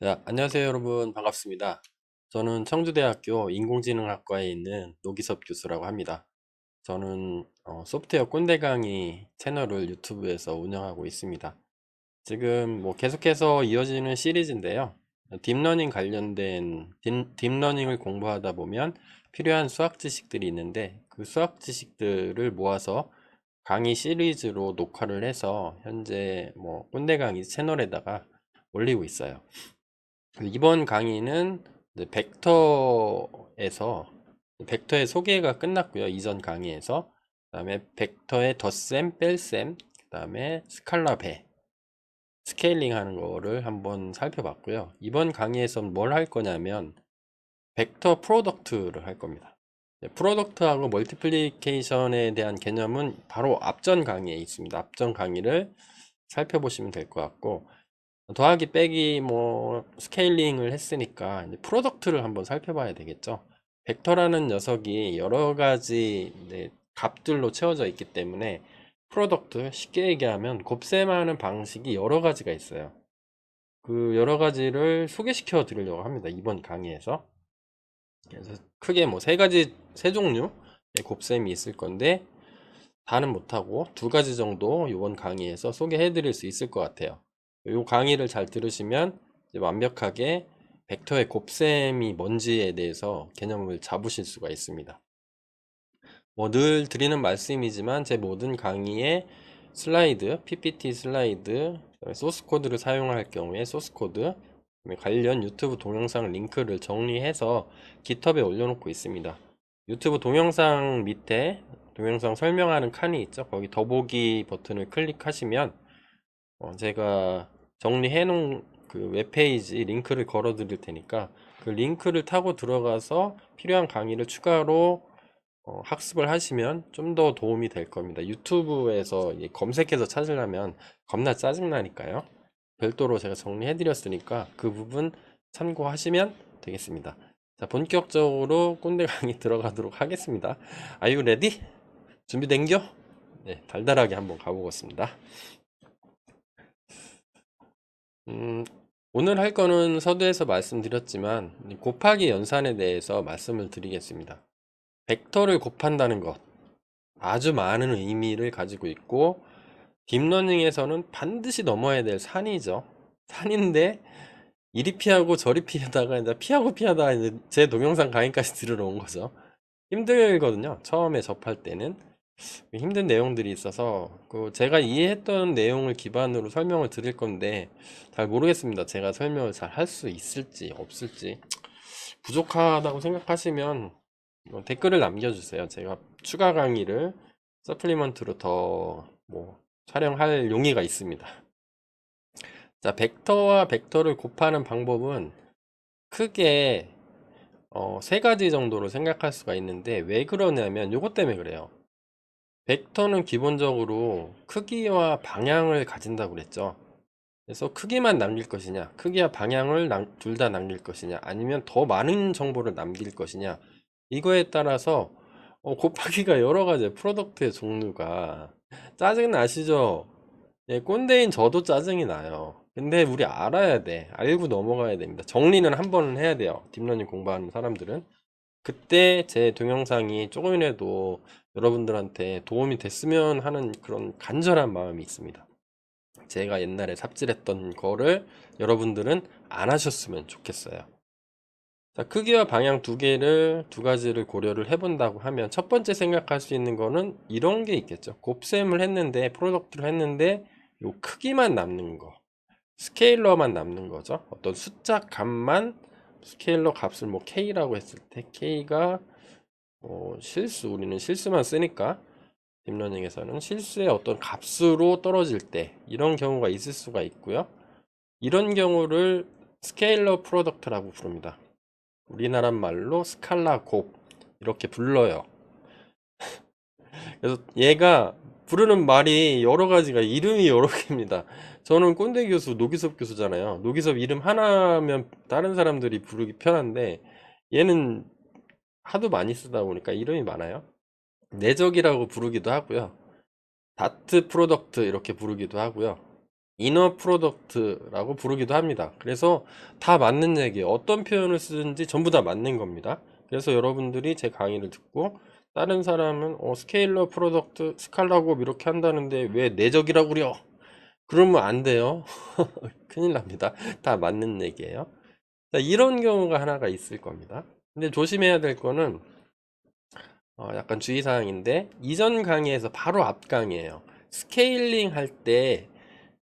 네, 안녕하세요 여러분, 반갑습니다. 저는 청주대학교 인공지능학과에 있는 노기섭 교수라고 합니다. 저는 소프트웨어 꼰대 강의 채널을 유튜브에서 운영하고 있습니다. 지금 뭐 계속해서 이어지는 시리즈인데요. 딥러닝 관련된 딥러닝을 공부하다 보면 필요한 수학 지식들이 있는데, 그 수학 지식들을 모아서 강의 시리즈로 녹화를 해서 현재 뭐 꼰대 강의 채널에다가 올리고 있어요. 이번 강의는 이제 벡터의 소개가 끝났고요. 이전 강의에서. 그다음에 벡터의 덧셈, 뺄셈, 그다음에 스칼라 배, 스케일링 하는 거를 한번 살펴봤고요. 이번 강의에서는 뭘 할 거냐면 벡터 프로덕트를 할 겁니다. 프로덕트하고 멀티플리케이션에 대한 개념은 바로 앞전 강의에 있습니다. 앞전 강의를 살펴보시면 될 것 같고, 더하기 빼기 뭐 스케일링을 했으니까 이제 프로덕트를 한번 살펴봐야 되겠죠. 벡터라는 녀석이 여러 가지 이제 값들로 채워져 있기 때문에 프로덕트, 쉽게 얘기하면 곱셈하는 방식이 여러 가지가 있어요. 그 여러 가지를 소개시켜 드리려고 합니다, 이번 강의에서. 그래서 크게 뭐 세 종류의 곱셈이 있을 건데, 다는 못하고 두 가지 정도 이번 강의에서 소개해 드릴 수 있을 것 같아요. 이 강의를 잘 들으시면 이제 완벽하게 벡터의 곱셈이 뭔지에 대해서 개념을 잡으실 수가 있습니다. 뭐 늘 드리는 말씀이지만 제 모든 강의에 슬라이드, PPT 슬라이드, 소스 코드를 사용할 경우에 소스 코드, 관련 유튜브 동영상 링크를 정리해서 깃허브에 올려놓고 있습니다. 유튜브 동영상 밑에 동영상 설명하는 칸이 있죠. 거기 더보기 버튼을 클릭하시면 제가 정리해 놓은 그 웹페이지 링크를 걸어 드릴 테니까 그 링크를 타고 들어가서 필요한 강의를 추가로 학습을 하시면 좀 더 도움이 될 겁니다. 유튜브에서 검색해서 찾으려면 겁나 짜증나니까요. 별도로 제가 정리해 드렸으니까 그 부분 참고하시면 되겠습니다. 자, 본격적으로 꼰대 강의 들어가도록 하겠습니다. Are you ready? 준비된겨? 네, 달달하게 한번 가보겠습니다. 음, 오늘 할 거는 서두에서 말씀드렸지만 곱하기 연산에 대해서 말씀을 드리겠습니다. 벡터를 곱한다는 것, 아주 많은 의미를 가지고 있고 딥러닝에서는 반드시 넘어야 될 산이죠. 산인데 이리 피하고 저리 피하다가 이제 피하고 이제 제 동영상 강의까지 들으러 온 거죠. 힘들거든요. 처음에 접할 때는 힘든 내용들이 있어서 그 제가 이해했던 내용을 기반으로 설명을 드릴 건데 잘 모르겠습니다. 제가 설명을 잘 할 수 있을지 없을지. 부족하다고 생각하시면 댓글을 남겨주세요. 제가 추가 강의를 서플리먼트로 더 뭐 촬영할 용의가 있습니다. 자, 벡터와 벡터를 곱하는 방법은 크게 세 가지 정도로 생각할 수가 있는데, 왜 그러냐면 요것 때문에 그래요. 벡터는 기본적으로 크기와 방향을 가진다고 그랬죠. 그래서 크기만 남길 것이냐, 크기와 방향을 둘 다 남길 것이냐, 아니면 더 많은 정보를 남길 것이냐, 이거에 따라서 곱하기가 여러 가지 프로덕트의 종류가 짜증 나시죠? 예, 꼰대인 저도 짜증이 나요. 근데 우리 알아야 돼. 알고 넘어가야 됩니다. 정리는 한 번은 해야 돼요. 딥러닝 공부하는 사람들은. 그때 제 동영상이 조금이라도 여러분들한테 도움이 됐으면 하는 그런 간절한 마음이 있습니다. 제가 옛날에 삽질했던 거를 여러분들은 안 하셨으면 좋겠어요. 자, 크기와 방향 두 가지를 고려를 해본다고 하면 첫 번째 생각할 수 있는 거는 이런 게 있겠죠. 곱셈을 했는데, 프로덕트를 했는데, 요 크기만 남는 거. 스케일러만 남는 거죠. 어떤 숫자 값만, 스케일러 값을 뭐 K라고 했을 때, K가 우리는 실수만 쓰니까, 딥러닝에서는 실수의 어떤 값으로 떨어질 때, 이런 경우가 있을 수가 있고요. 이런 경우를 스케일러 프로덕트라고 부릅니다. 우리나라 말로 스칼라 곱 이렇게 불러요. 그래서 얘가 부르는 말이 여러 가지가 이름이 여러 개입니다. 저는 꼰대 교수 노기섭 교수잖아요. 노기섭 이름 하나면 다른 사람들이 부르기 편한데 얘는 하도 많이 쓰다 보니까 이름이 많아요. 내적이라고 부르기도 하고요. 다트 프로덕트 이렇게 부르기도 하고요. 이너 프로덕트라고 부르기도 합니다. 그래서 다 맞는 얘기예요. 어떤 표현을 쓰든지 전부 다 맞는 겁니다. 그래서 여러분들이 제 강의를 듣고 다른 사람은 스케일러 프로덕트 스칼라곱 이렇게 한다는데 왜 내적이라고 그려? 그러면 안 돼요. 큰일 납니다. 다 맞는 얘기예요. 자, 이런 경우가 하나가 있을 겁니다. 근데 조심해야 될 거는 약간 주의사항인데 이전 강의에서 바로 앞 강의에요. 스케일링 할 때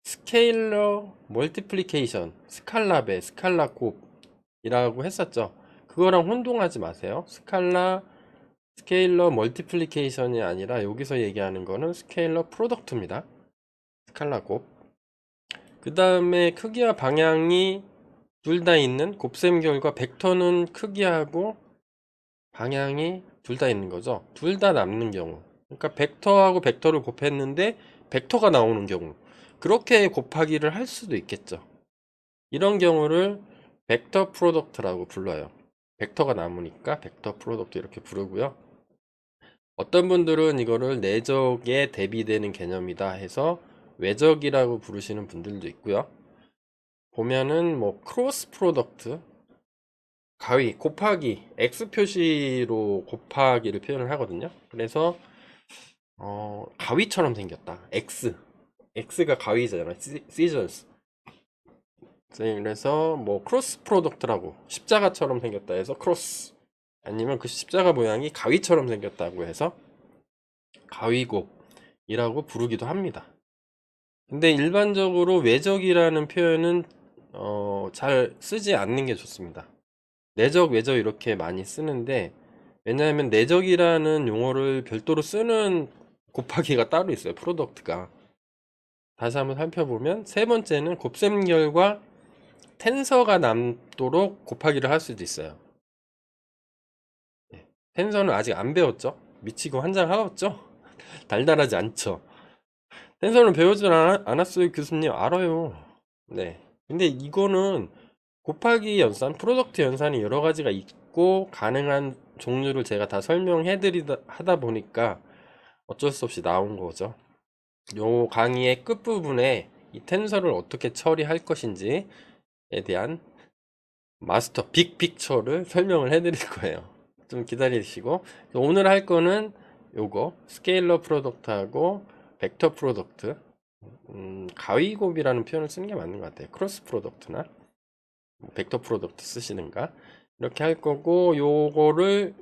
스케일러 멀티플리케이션 스칼라베 스칼라곱이라고 했었죠. 그거랑 혼동하지 마세요. 스케일러 멀티플리케이션이 아니라 여기서 얘기하는 거는 스케일러 프로덕트입니다. 스칼라곱. 그 다음에 크기와 방향이 둘 다 있는 곱셈결과 벡터는 크기하고 방향이 둘 다 있는 거죠. 둘 다 남는 경우. 그러니까 벡터하고 벡터를 곱했는데 벡터가 나오는 경우. 그렇게 곱하기를 할 수도 있겠죠. 이런 경우를 벡터 프로덕트라고 불러요. 벡터가 남으니까 벡터 프로덕트 이렇게 부르고요. 어떤 분들은 이거를 내적에 대비되는 개념이다 해서 외적이라고 부르시는 분들도 있고요. 보면은 뭐 크로스 프로덕트 가위 곱하기 X 표시로 곱하기를 표현을 하거든요. 그래서 가위처럼 생겼다. X가 가위잖아요. 시저스. 그래서 뭐 크로스 프로덕트라고 십자가처럼 생겼다 해서 크로스, 아니면 그 십자가 모양이 가위처럼 생겼다고 해서 가위곱이라고 부르기도 합니다. 근데 일반적으로 외적이라는 표현은 잘 쓰지 않는 게 좋습니다. 내적, 외적 이렇게 많이 쓰는데, 왜냐하면 내적이라는 용어를 별도로 쓰는 곱하기가 따로 있어요. 프로덕트가. 다시 한번 살펴보면 세 번째는 곱셈결과 텐서가 남도록 곱하기를 할 수도 있어요. 네. 텐서는 아직 안 배웠죠? 미치고 환장하겠죠? 달달하지 않죠? 텐서는 배우지 않았어요, 교수님. 알아요. 네. 근데 이거는 곱하기 연산, 프로덕트 연산이 여러 가지가 있고 가능한 종류를 제가 다 설명해 드리다 하다 보니까 어쩔 수 없이 나온 거죠. 요 강의의 끝부분에 이 텐서를 어떻게 처리할 것인지에 대한 마스터 빅 픽처를 설명을 해 드릴 거예요. 좀 기다리시고, 오늘 할 거는 요거 스케일러 프로덕트하고 벡터 프로덕트, 가위곱이라는 표현을 쓰는 게 맞는 것 같아요. 크로스 프로덕트나 벡터 프로덕트 쓰시는가 이렇게 할 거고, 요거를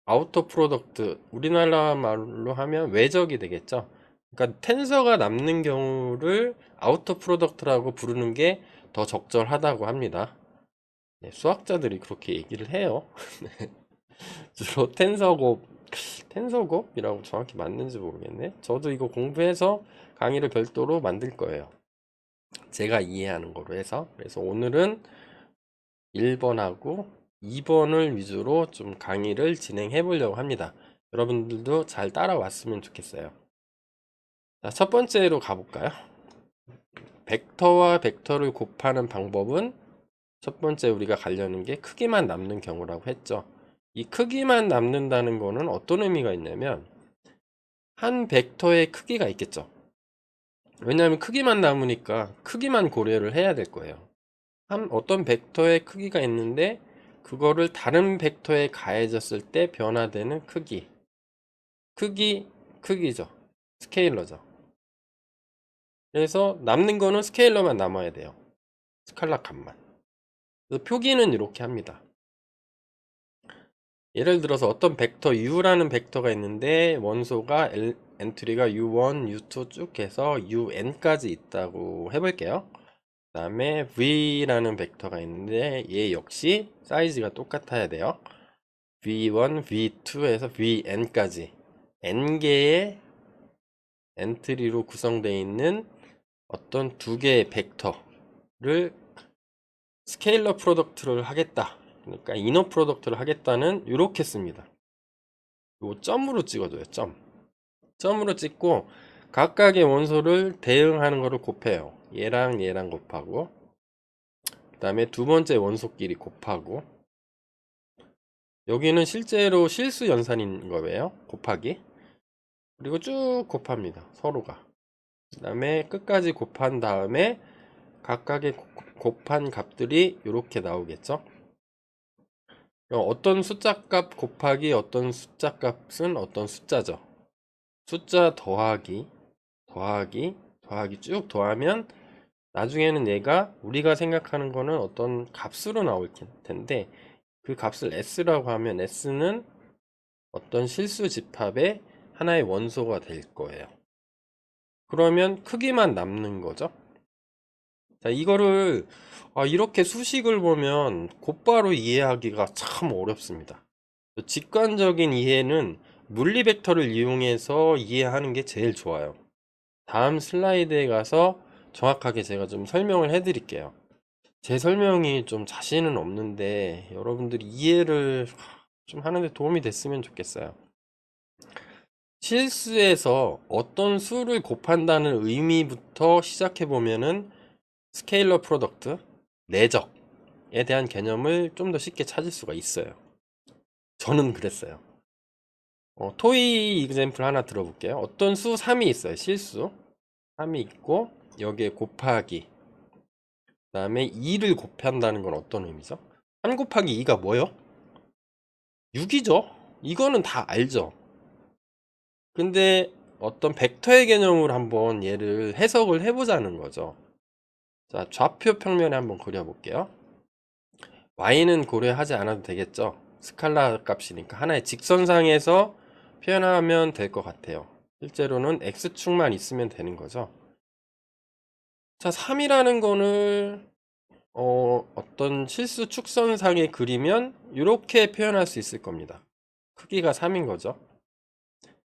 아우터 프로덕트, 우리나라 말로 하면 외적이 되겠죠. 그러니까 텐서가 남는 경우를 아우터 프로덕트라고 부르는 게 더 적절하다고 합니다. 네, 수학자들이 그렇게 얘기를 해요. 주로 텐서곱이라고 정확히 맞는지 모르겠네. 저도 이거 공부해서 강의를 별도로 만들 거예요. 제가 이해하는 거로 해서. 그래서 오늘은 1번하고 2번을 위주로 좀 강의를 진행해 보려고 합니다. 여러분들도 잘 따라왔으면 좋겠어요. 자, 첫 번째로 가볼까요? 벡터와 벡터를 곱하는 방법은 첫 번째 우리가 가려는 게 크기만 남는 경우라고 했죠. 이 크기만 남는다는 거는 어떤 의미가 있냐면 한 벡터의 크기가 있겠죠. 왜냐하면 크기만 남으니까 크기만 고려를 해야 될 거예요. 어떤 벡터의 크기가 있는데 그거를 다른 벡터에 가해졌을 때 변화되는 크기죠. 스케일러죠. 그래서 남는 거는 스케일러만 남아야 돼요. 스칼라 값만. 그래서 표기는 이렇게 합니다. 예를 들어서 어떤 벡터 U라는 벡터가 있는데 원소가 엔트리가 U1, U2 쭉 해서 UN까지 있다고 해볼게요. 그 다음에 V라는 벡터가 있는데 얘 역시 사이즈가 똑같아야 돼요. V1, V2에서 Vn까지 n개의 엔트리로 구성되어 있는 어떤 두 개의 벡터를 스케일러 프로덕트를 하겠다. 그러니까 이너 프로덕트를 하겠다는 이렇게 씁니다. 요 점으로 찍어줘요. 점으로 찍고 각각의 원소를 대응하는 거를 곱해요. 얘랑 얘랑 곱하고, 그 다음에 두 번째 원소끼리 곱하고, 여기는 실제로 실수 연산인 거예요. 곱하기. 그리고 쭉 곱합니다. 서로가. 그 다음에 끝까지 곱한 다음에 각각의 곱한 값들이 이렇게 나오겠죠. 어떤 숫자 값 곱하기 어떤 숫자 값은 어떤 숫자죠. 숫자 더하기 더하기 쭉 더하면 나중에는 얘가 우리가 생각하는 거는 어떤 값으로 나올 텐데, 그 값을 s라고 하면 s는 어떤 실수 집합의 하나의 원소가 될 거예요. 그러면 크기만 남는 거죠. 자, 이거를 이렇게 수식을 보면 곧바로 이해하기가 참 어렵습니다. 직관적인 이해는 물리 벡터를 이용해서 이해하는 게 제일 좋아요. 다음 슬라이드에 가서 정확하게 제가 좀 설명을 해 드릴게요. 제 설명이 좀 자신은 없는데 여러분들이 이해를 좀 하는데 도움이 됐으면 좋겠어요. 실수에서 어떤 수를 곱한다는 의미부터 시작해 보면은 스케일러 프로덕트, 내적에 대한 개념을 좀 더 쉽게 찾을 수가 있어요. 저는 그랬어요. 토이 이그젬플 하나 들어볼게요. 어떤 수 3이 있어요. 실수 3이 있고 여기에 곱하기, 그 다음에 2를 곱한다는 건 어떤 의미죠? 3 곱하기 2가 뭐요? 6이죠. 이거는 다 알죠. 근데 어떤 벡터의 개념으로 한번 얘를 해석을 해보자는 거죠. 자, 좌표 평면에 한번 그려볼게요. y는 고려하지 않아도 되겠죠. 스칼라 값이니까 하나의 직선상에서 표현하면 될 것 같아요. 실제로는 x축만 있으면 되는 거죠. 자, 3이라는 거를 어떤 실수 축선상에 그리면 이렇게 표현할 수 있을 겁니다. 크기가 3인 거죠.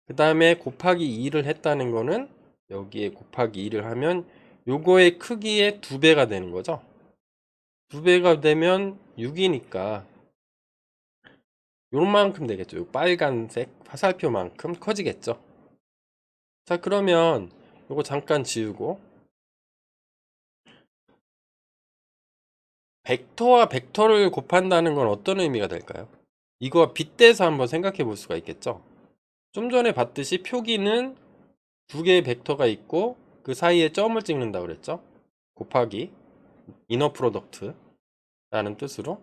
그 다음에 곱하기 2를 했다는 거는 여기에 곱하기 2를 하면 요거의 크기의 2배가 되는 거죠. 2배가 되면 6이니까 요만큼 되겠죠. 요 빨간색 화살표만큼 커지겠죠. 자, 그러면 요거 잠깐 지우고 벡터와 벡터를 곱한다는 건 어떤 의미가 될까요? 이거 빗대서 한번 생각해 볼 수가 있겠죠. 좀 전에 봤듯이 표기는 두 개의 벡터가 있고 그 사이에 점을 찍는다고 그랬죠. 곱하기 이너 프로덕트라는 뜻으로.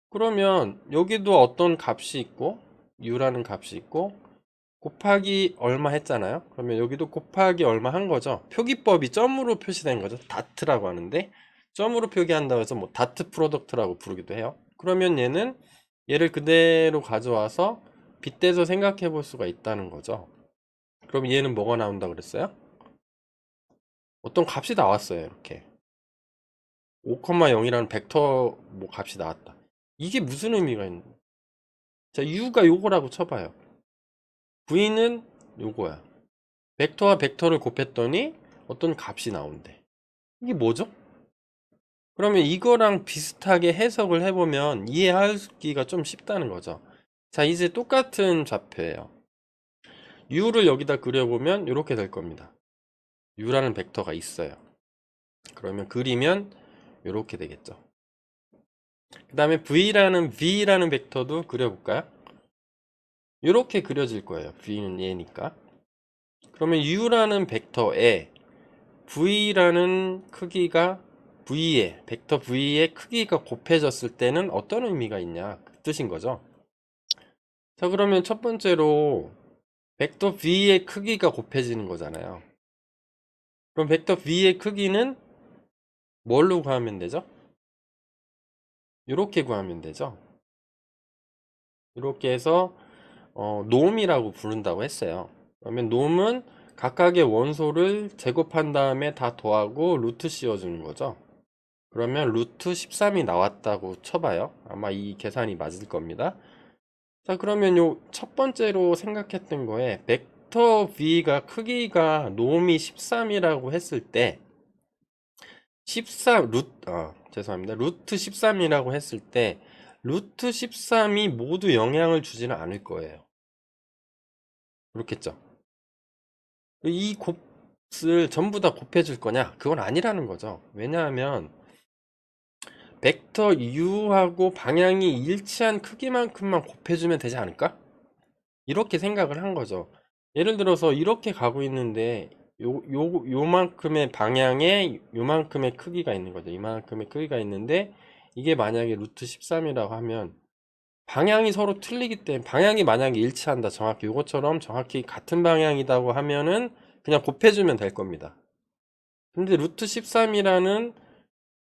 그러면 여기도 어떤 값이 있고 u라는 값이 있고 곱하기 얼마 했잖아요. 그러면 여기도 곱하기 얼마 한 거죠. 표기법이 점으로 표시된 거죠. 다트라고 하는데 점으로 표기한다고 해서 뭐 다트 프로덕트라고 부르기도 해요. 그러면 얘를 그대로 가져와서 빗대서 생각해 볼 수가 있다는 거죠. 그럼 얘는 뭐가 나온다 그랬어요? 어떤 값이 나왔어요. 이렇게 5,0이라는 벡터 뭐 값이 나왔다. 이게 무슨 의미가 있는? 자, u가 요거라고 쳐봐요. v는 요거야. 벡터와 벡터를 곱했더니 어떤 값이 나온대. 이게 뭐죠? 그러면 이거랑 비슷하게 해석을 해보면 이해하기가 좀 쉽다는 거죠. 자, 이제 똑같은 좌표예요. u를 여기다 그려보면 이렇게 될 겁니다. u라는 벡터가 있어요. 그러면 그리면 이렇게 되겠죠. 그 다음에 v라는 벡터도 그려볼까요? 이렇게 그려질 거예요. v는 얘니까. 그러면 u라는 벡터에 v라는 크기가 벡터 v의 크기가 곱해졌을 때는 어떤 의미가 있냐 그 뜻인 거죠. 자, 그러면 첫 번째로 벡터 v의 크기가 곱해지는 거잖아요. 그럼 벡터 v의 크기는 뭘로 구하면 되죠? 이렇게 구하면 되죠. 이렇게 해서 놈이라고 부른다고 했어요. 그러면 놈은 각각의 원소를 제곱한 다음에 다 더하고 루트 씌워주는 거죠. 그러면 루트 13이 나왔다고 쳐봐요. 아마 이 계산이 맞을 겁니다. 자, 그러면 요 첫 번째로 생각했던 거에 벡터 v가 크기가 놈이 13이라고 했을 때 죄송합니다. 루트 13이라고 했을 때 루트 13이 모두 영향을 주지는 않을 거예요. 그렇겠죠? 이 곱을 전부 다 곱해줄 거냐? 그건 아니라는 거죠. 왜냐하면 벡터 u하고 방향이 일치한 크기만큼만 곱해주면 되지 않을까? 이렇게 생각을 한 거죠. 예를 들어서 이렇게 가고 있는데 요만큼의 방향에 요만큼의 크기가 있는 거죠. 이만큼의 크기가 있는데 이게 만약에 루트 13이라고 하면 방향이 서로 틀리기 때문에 방향이 만약에 일치한다. 정확히 요것처럼 정확히 같은 방향이라고 하면은 그냥 곱해주면 될 겁니다. 근데 루트 13이라는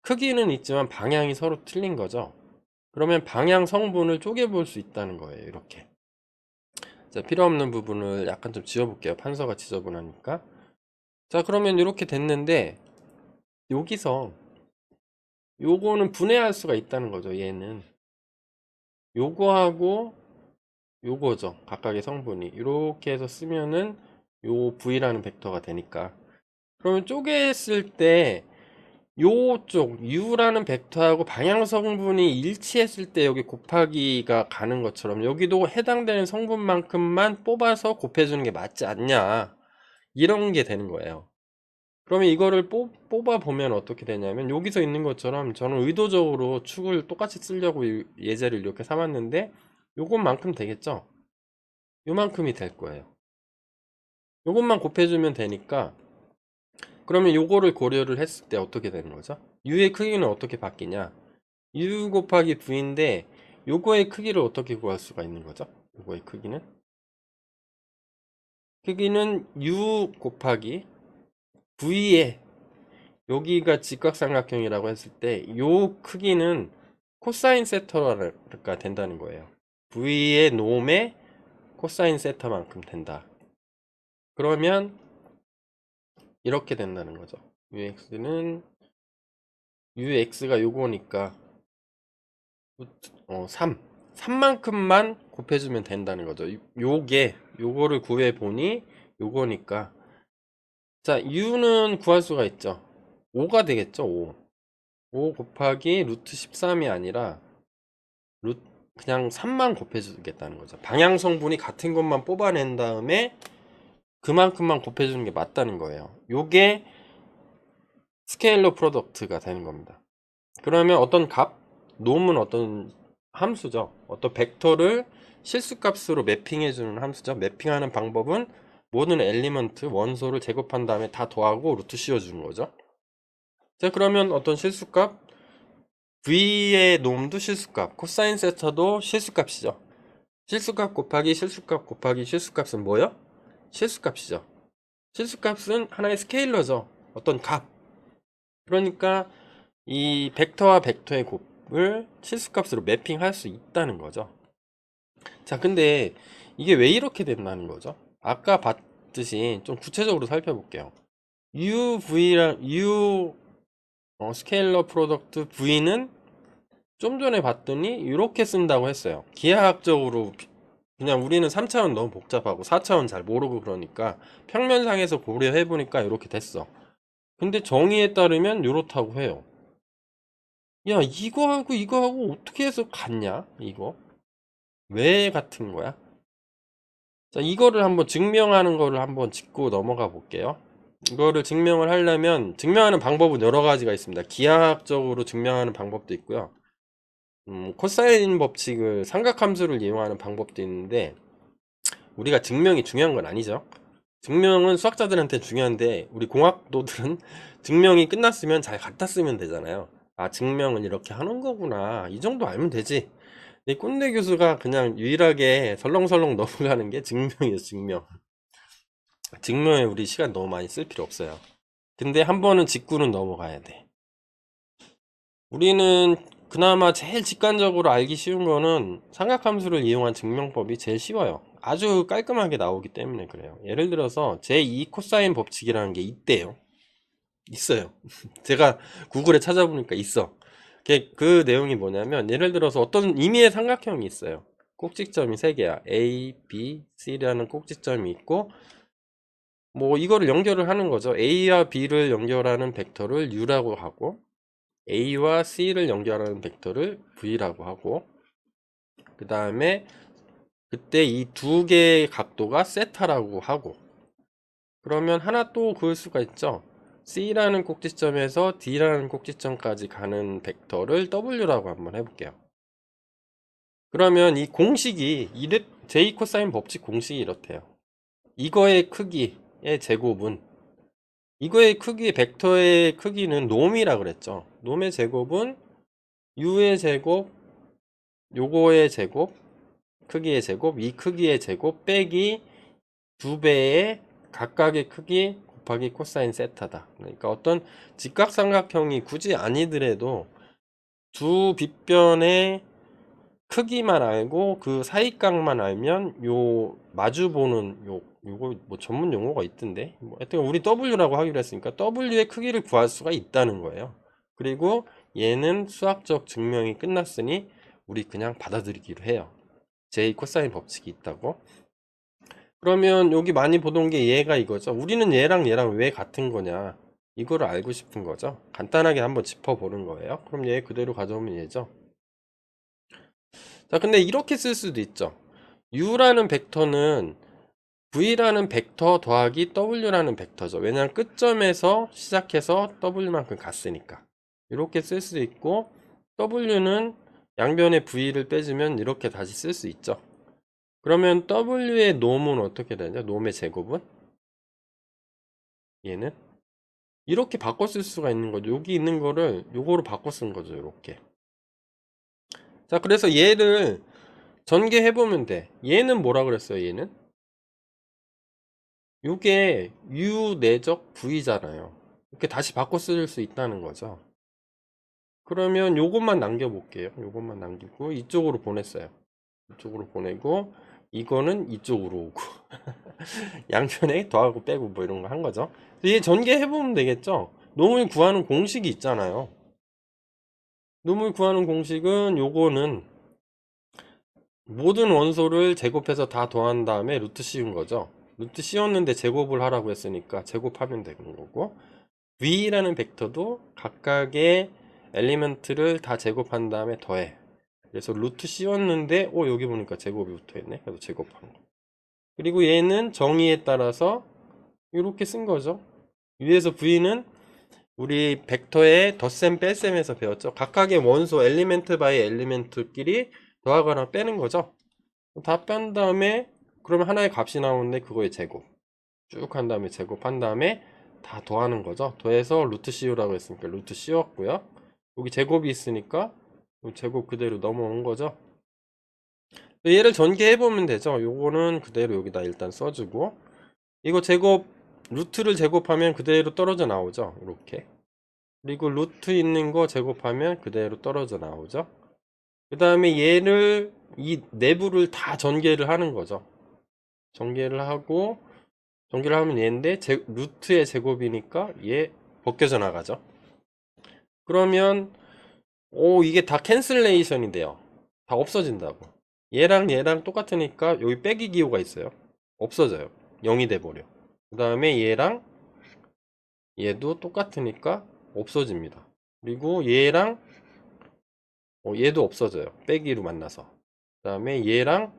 크기는 있지만 방향이 서로 틀린 거죠. 그러면 방향 성분을 쪼개 볼 수 있다는 거예요. 이렇게. 자, 필요 없는 부분을 약간 좀 지워볼게요. 판서가 지저분하니까. 자, 그러면 이렇게 됐는데 여기서 요거는 분해할 수가 있다는 거죠. 얘는 요거하고 요거죠. 각각의 성분이 이렇게 해서 쓰면은 요 V라는 벡터가 되니까 그러면 쪼개했을 때 요쪽 U라는 벡터하고 방향 성분이 일치했을 때 여기 곱하기가 가는 것처럼 여기도 해당되는 성분만큼만 뽑아서 곱해주는 게 맞지 않냐 이런 게 되는 거예요. 그러면 이거를 뽑아 보면 어떻게 되냐면 여기서 있는 것처럼 저는 의도적으로 축을 똑같이 쓰려고 예제를 이렇게 삼았는데 요것만큼 되겠죠. 요만큼이 될 거예요. 요것만 곱해주면 되니까 그러면 요거를 고려를 했을 때 어떻게 되는 거죠? U의 크기는 어떻게 바뀌냐? U 곱하기 V인데 요거의 크기를 어떻게 구할 수가 있는 거죠? 요거의 크기는 U 곱하기 V의 여기가 직각삼각형이라고 했을 때 요 크기는 코사인 세터가 된다는 거예요. V의 놈의 코사인 세터만큼 된다. 그러면 이렇게 된다는 거죠. UX가 요거니까 3만큼만 곱해주면 된다는 거죠. 요거를 구해보니 요거니까 자 U는 구할 수가 있죠. 5가 되겠죠. 5 곱하기 루트 13이 아니라 그냥 3만 곱해주겠다는 거죠. 방향 성분이 같은 것만 뽑아낸 다음에 그만큼만 곱해주는 게 맞다는 거예요. 요게 스케일러 프로덕트가 되는 겁니다. 그러면 어떤 놈은 어떤 함수죠. 어떤 벡터를 실수값으로 매핑해주는 함수죠. 매핑하는 방법은 모든 엘리먼트, 원소를 제곱한 다음에 다 더하고 루트 씌워주는 거죠. 자, 그러면 어떤 실수값, V의 놈도 실수값, 코사인 세터도 실수값이죠. 실수값 곱하기 실수값 곱하기 실수값은 뭐요? 실수값이죠. 실수값은 하나의 스케일러죠. 어떤 값. 그러니까 이 벡터와 벡터의 곱을 실수값으로 매핑할 수 있다는 거죠. 자, 근데 이게 왜 이렇게 된다는 거죠? 아까 봤듯이 좀 구체적으로 살펴볼게요. 스케일러 프로덕트 V는 좀 전에 봤더니 이렇게 쓴다고 했어요. 기하학적으로 그냥 우리는 3차원 너무 복잡하고 4차원 잘 모르고 그러니까 평면상에서 고려해 보니까 이렇게 됐어. 근데 정의에 따르면 이렇다고 해요. 야, 이거하고 어떻게 해서 같냐? 이거 왜 같은 거야? 자, 이거를 한번 증명하는 거를 한번 짚고 넘어가 볼게요. 이거를 증명을 하려면 증명하는 방법은 여러 가지가 있습니다. 기하학적으로 증명하는 방법도 있고요. 코사인 법칙을 삼각함수를 이용하는 방법도 있는데 우리가 증명이 중요한 건 아니죠. 증명은 수학자들한테 중요한데 우리 공학도들은 증명이 끝났으면 잘 갖다 쓰면 되잖아요. 아, 증명은 이렇게 하는 거구나. 이 정도 알면 되지. 이 꼰대 교수가 그냥 유일하게 설렁설렁 넘어가는 게 증명이에요, 증명. 증명에 우리 시간 너무 많이 쓸 필요 없어요. 근데 한 번은 짚고는 넘어가야 돼. 우리는 그나마 제일 직관적으로 알기 쉬운 거는 삼각함수를 이용한 증명법이 제일 쉬워요. 아주 깔끔하게 나오기 때문에 그래요. 예를 들어서 제2 코사인 법칙이라는 게 있대요. 있어요. 제가 구글에 찾아보니까 있어. 그 내용이 뭐냐면 예를 들어서 어떤 임의의 삼각형이 있어요. 꼭지점이 3개야. A, B, C라는 꼭지점이 있고 뭐 이거를 연결을 하는 거죠. A와 B를 연결하는 벡터를 U라고 하고 A와 C를 연결하는 벡터를 V라고 하고 그 다음에 그때 이 두 개의 각도가 세타라고 하고 그러면 하나 또 그을 수가 있죠. C라는 꼭지점에서 D라는 꼭지점까지 가는 벡터를 W라고 한번 해볼게요. 그러면 이 공식이 J 코사인 법칙 공식이 이렇대요. 이거의 크기의 제곱은 이거의 크기, 벡터의 크기는 놈이라 그랬죠. 놈의 제곱은 u의 제곱, 요거의 제곱, 크기의 제곱, 이 크기의 제곱 빼기 2배의 각각의 크기 곱하기 코사인 세타다. 그러니까 어떤 직각삼각형이 굳이 아니더라도 두 빗변의 크기만 알고 그 사이각만 알면 요 마주보는 요거 뭐 전문 용어가 있던데 뭐 하여튼 우리 W라고 하기로 했으니까 W의 크기를 구할 수가 있다는 거예요. 그리고 얘는 수학적 증명이 끝났으니 우리 그냥 받아들이기로 해요. 제 코사인 법칙이 있다고. 그러면 여기 많이 보던 게 얘가 이거죠. 우리는 얘랑 왜 같은 거냐 이거를 알고 싶은 거죠. 간단하게 한번 짚어보는 거예요. 그럼 얘 그대로 가져오면 얘죠. 자, 근데 이렇게 쓸 수도 있죠. u라는 벡터는 v라는 벡터 더하기 w라는 벡터죠. 왜냐하면 끝점에서 시작해서 w만큼 갔으니까. 이렇게 쓸 수도 있고 w는 양변의 v를 빼주면 이렇게 다시 쓸 수 있죠. 그러면 w의 놈은 어떻게 되냐? 놈의 제곱은? 얘는? 이렇게 바꿔 쓸 수가 있는 거죠. 여기 있는 거를 요거로 바꿔 쓴 거죠. 이렇게. 자, 그래서 얘를 전개해보면 돼. 얘는 뭐라 그랬어요? 얘는? 요게 u 내적 v잖아요. 이렇게 다시 바꿔 쓸 수 있다는 거죠. 그러면 요것만 남겨볼게요. 요것만 남기고 이쪽으로 보냈어요. 이쪽으로 보내고 이거는 이쪽으로 오고 양편에 더하고 빼고 뭐 이런 거 한 거죠. 얘 전개해보면 되겠죠. 놈을 구하는 공식이 있잖아요. 놈을 구하는 공식은 요거는 모든 원소를 제곱해서 다 더한 다음에 루트 씌운 거죠. 루트 씌웠는데 제곱을 하라고 했으니까 제곱하면 되는 거고 V라는 벡터도 각각의 엘리먼트를 다 제곱한 다음에 더해. 그래서 루트 씌웠는데 여기 보니까 제곱이 붙어있네. 그래서 제곱한 거. 그리고 얘는 정의에 따라서 이렇게 쓴 거죠. 위에서 V는 우리 벡터의 덧셈 뺄셈에서 배웠죠. 각각의 원소 엘리멘트 바이 엘리멘트끼리 더하거나 빼는 거죠. 다 뺀 다음에 그러면 하나의 값이 나오는데 그거의 제곱 쭉 한 다음에 제곱한 다음에 다 더하는 거죠. 더해서 루트 씌우라고 했으니까 루트 씌웠고요. 여기 제곱이 있으니까 제곱 그대로 넘어온 거죠. 얘를 전개해 보면 되죠. 요거는 그대로 여기다 일단 써주고 이거 제곱 루트를 제곱하면 그대로 떨어져 나오죠. 이렇게. 그리고 루트 있는 거 제곱하면 그대로 떨어져 나오죠. 그 다음에 얘를 이 내부를 다 전개를 하는 거죠. 전개를 하고 전개를 하면 얘인데 루트의 제곱이니까 얘 벗겨져 나가죠. 그러면 이게 다 캔슬레이션이 돼요. 다 없어진다고. 얘랑 똑같으니까 여기 빼기 기호가 있어요. 없어져요. 0이 돼버려. 그 다음에 얘랑 얘도 똑같으니까 없어집니다. 그리고 얘랑 얘도 없어져요. 빼기로 만나서. 그 다음에 얘랑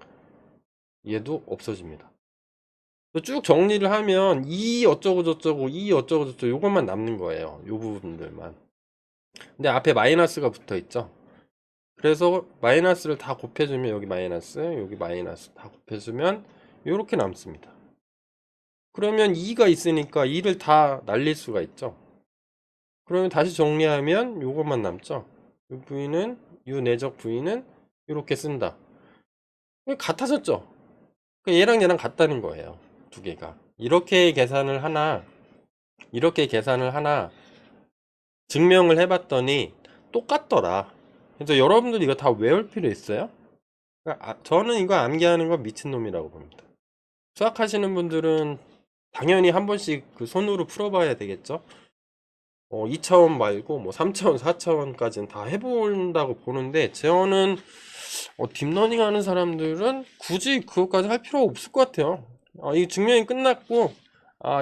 얘도 없어집니다. 쭉 정리를 하면 이 어쩌고 저쩌고 이 어쩌고 저쩌고 요것만 남는 거예요. 요 부분들만. 근데 앞에 마이너스가 붙어 있죠. 그래서 마이너스를 다 곱해주면 여기 마이너스 다 곱해주면 이렇게 남습니다. 그러면 2가 있으니까 2를 다 날릴 수가 있죠. 그러면 다시 정리하면 요것만 남죠. 이 부위는 요 내적 부위는 이렇게 쓴다. 같아졌죠. 얘랑 얘랑 같다는 거예요. 두 개가. 이렇게 계산을 하나 증명을 해봤더니 똑같더라. 그래서 여러분들 이거 다 외울 필요 있어요? 저는 이거 암기하는 건 미친놈이라고 봅니다. 수학하시는 분들은 당연히 한 번씩 그 손으로 풀어봐야 되겠죠? 2차원 말고 뭐 3차원, 4차원까지는 다 해본다고 보는데 저는 딥러닝 하는 사람들은 굳이 그것까지 할 필요 없을 것 같아요. 이 증명이 끝났고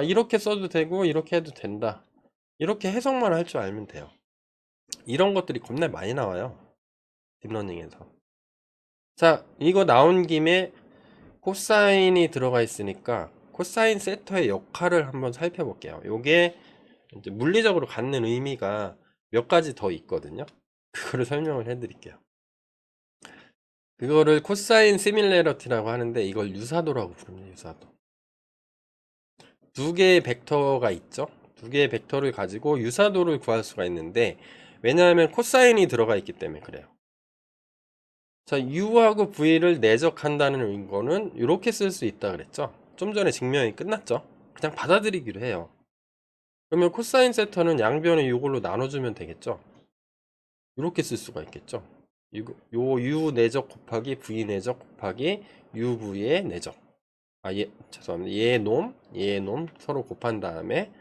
이렇게 써도 되고 이렇게 해도 된다. 이렇게 해석만 할 줄 알면 돼요. 이런 것들이 겁나 많이 나와요. 딥러닝에서. 자, 이거 나온 김에 코사인이 들어가 있으니까 코사인 세터의 역할을 한번 살펴볼게요. 요게 이제 물리적으로 갖는 의미가 몇 가지 더 있거든요. 그거를 설명을 해드릴게요. 그거를 코사인 시밀레러티라고 하는데 이걸 유사도라고 부릅니다. 유사도. 두 개의 벡터가 있죠. 두 개의 벡터를 가지고 유사도를 구할 수가 있는데, 왜냐하면 코사인이 들어가 있기 때문에 그래요. 자, u하고 v를 내적한다는 거는 이렇게 쓸 수 있다 그랬죠. 좀 전에 증명이 끝났죠. 그냥 받아들이기로 해요. 그러면 코사인 세터는 양변을 이걸로 나눠주면 되겠죠. 이렇게 쓸 수가 있겠죠. 요 u 내적 곱하기 v 내적 곱하기 uv의 내적. 죄송합니다. 얘의 놈 서로 곱한 다음에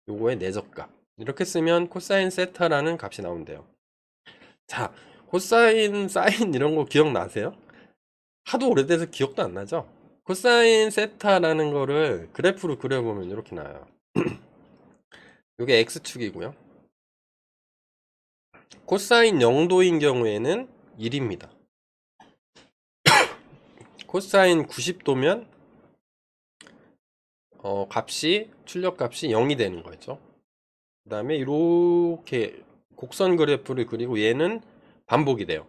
요거의 내적값. 이렇게 쓰면 코사인 세타라는 값이 나온대요. 자, 코사인, 사인 이런 거 기억나세요? 하도 오래돼서 기억도 안 나죠? 코사인 세타라는 거를 그래프로 그려보면 이렇게 나와요. 이게 x축이고요. 코사인 0도인 경우에는 1입니다. 코사인 90도면 출력값이 0이 되는 거죠. 그 다음에 이렇게 곡선 그래프를 그리고 얘는 반복이 돼요.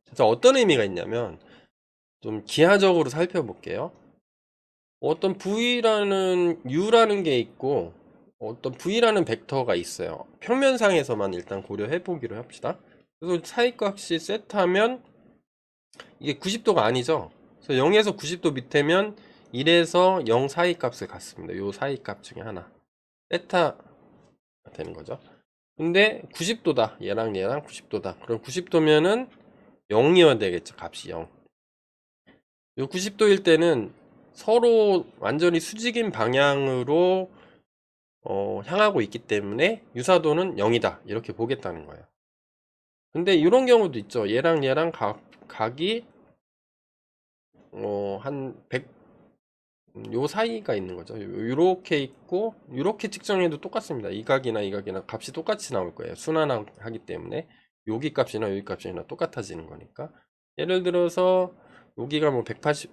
그래서 어떤 의미가 있냐면 좀 기하적으로 살펴볼게요. 어떤 v라는 u라는 게 있고 어떤 v라는 벡터가 있어요. 평면상에서만 일단 고려해 보기로 합시다. 그래서 사이값이 세타면 이게 90도가 아니죠. 그래서 0에서 90도 밑에면 1에서 0 사이 값을 갖습니다. 요 사이 값 중에 하나. 세타가 되는 거죠. 근데 90도다. 얘랑 90도다. 그럼 90도면은 0이어야 되겠죠. 값이 0. 요 90도일 때는 서로 완전히 수직인 방향으로 향하고 있기 때문에 유사도는 0이다. 이렇게 보겠다는 거예요. 근데 이런 경우도 있죠. 얘랑 각이 한 100, 요 사이가 있는 거죠. 요렇게 있고 요렇게 측정해도 똑같습니다. 이 각이나 이 각이나 값이 똑같이 나올 거예요. 순환하기 때문에 여기 값이나 여기 값이나 똑같아지는 거니까. 예를 들어서 여기가 뭐 180,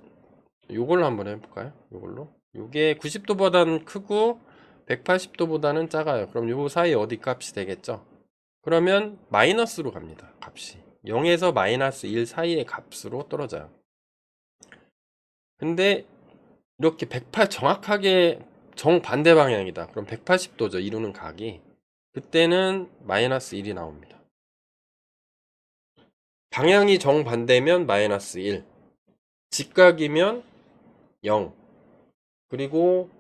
요걸로 한번 해볼까요? 요걸로. 요게 90도보다는 크고 180도보다는 작아요. 그럼 요 사이 어디 값이 되겠죠? 그러면 마이너스로 갑니다. 값이 0에서 마이너스 1 사이의 값으로 떨어져요. 근데 이렇게 108 정확하게 정반대 방향이다. 그럼 180도죠. 이루는 각이. 그때는 마이너스 1이 나옵니다. 방향이 정반대면 마이너스 1. 직각이면 0. 그리고